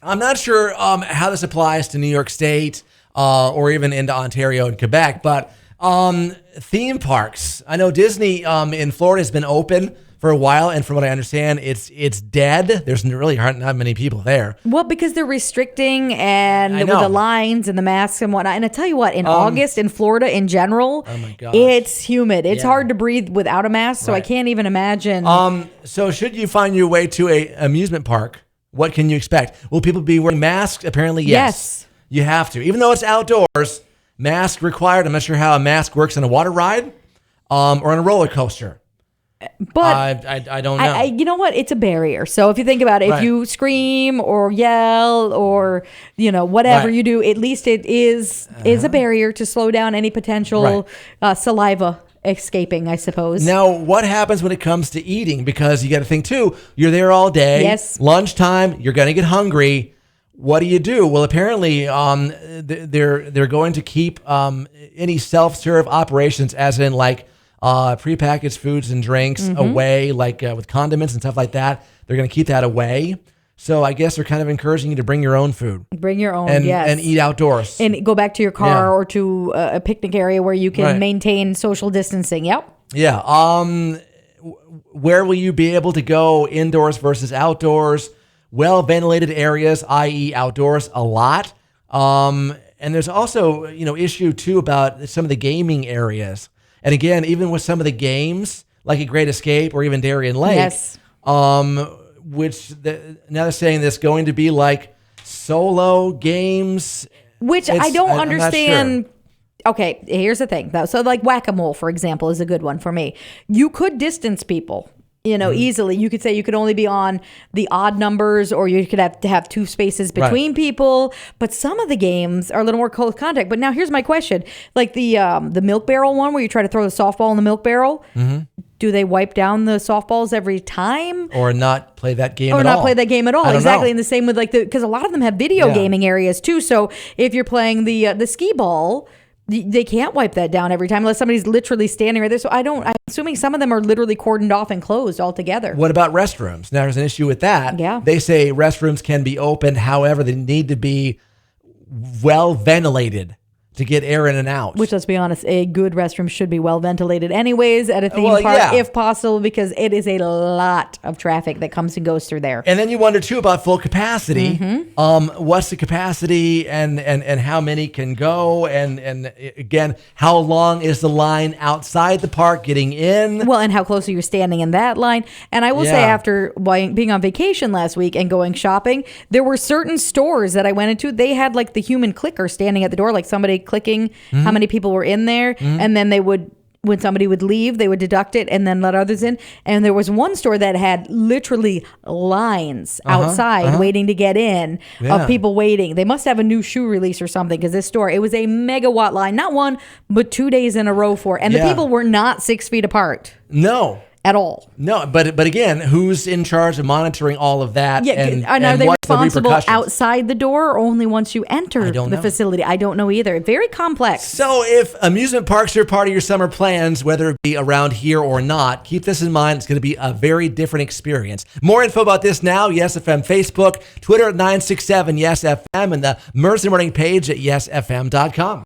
I'm not sure how this applies to New York State or even into Ontario and Quebec, but theme parks. I know Disney in Florida has been open for a while, and from what I understand, it's dead. There's really not many people there. Well, because they're restricting and with the lines and the masks and whatnot. And I tell you what, in August in Florida in general, oh my gosh, it's humid. It's hard to breathe without a mask, so I can't even imagine. So should you find your way to a amusement park, what can you expect? Will people be wearing masks? Apparently, yes. You have to. Even though it's outdoors, mask required. I'm not sure how a mask works on a water ride or on a roller coaster. But I don't know. you know what? It's a barrier. So if you think about it, if you scream or yell or whatever you do, at least it is a barrier to slow down any potential saliva escaping, I suppose. Now, what happens when it comes to eating? Because you got to think too. You're there all day. Yes. Lunchtime. You're going to get hungry. What do? Well, apparently, they're going to keep any self-serve operations, as in like prepackaged foods and drinks, away, like with condiments and stuff like that. They're going to keep that away. So I guess they're kind of encouraging you to bring your own food. Bring your own, and eat outdoors. And go back to your car or to a picnic area where you can maintain social distancing. Yep. Yeah. Where will you be able to go indoors versus outdoors? Well-ventilated areas, i.e. outdoors, a lot. And there's also, issue too about some of the gaming areas. And again, even with some of the games, like a Great Escape or even Darien Lake, now they're saying there's going to be like solo games. Which I don't understand. Okay, here's the thing. So like Whack-A-Mole, for example, is a good one for me. You could distance people. Easily. You could say you could only be on the odd numbers, or you could have to have 2 spaces between people. But some of the games are a little more close contact. But now here's my question. Like the milk barrel one where you try to throw the softball in the milk barrel. Do they wipe down the softballs every time? Or not play that game at all? Or not play that game at all. Exactly. Know. And the same with because a lot of them have video gaming areas too. So if you're playing the skee ball, they can't wipe that down every time unless somebody's literally standing right there. So I'm assuming some of them are literally cordoned off and closed altogether. What about restrooms? Now there's an issue with that. Yeah. They say restrooms can be opened. However, they need to be well ventilated to get air in and out. Which, let's be honest, a good restroom should be well ventilated anyways at a theme park, if possible, because it is a lot of traffic that comes and goes through there. And then you wonder too about full capacity. What's the capacity and how many can go? And again, how long is the line outside the park getting in? Well, and how close are you standing in that line? And I will say, after being on vacation last week and going shopping, there were certain stores that I went into, they had like the human clicker standing at the door, like somebody clicking how many people were in there, and then they would, when somebody would leave, they would deduct it and then let others in. And there was one store that had literally lines outside waiting to get in of people waiting. They must have a new shoe release or something, because this store, it was a megawatt line, not one but 2 days in a row for, and the people were not 6 feet apart. No. At all. No, but again, who's in charge of monitoring all of that? Yeah, and are they responsible outside the door or only once you enter the facility? I don't know either. Very complex. So if amusement parks are part of your summer plans, whether it be around here or not, keep this in mind. It's going to be a very different experience. More info about this now, Yes FM Facebook, Twitter at 967 Yes FM, and the Mercy Morning page at yesfm.com.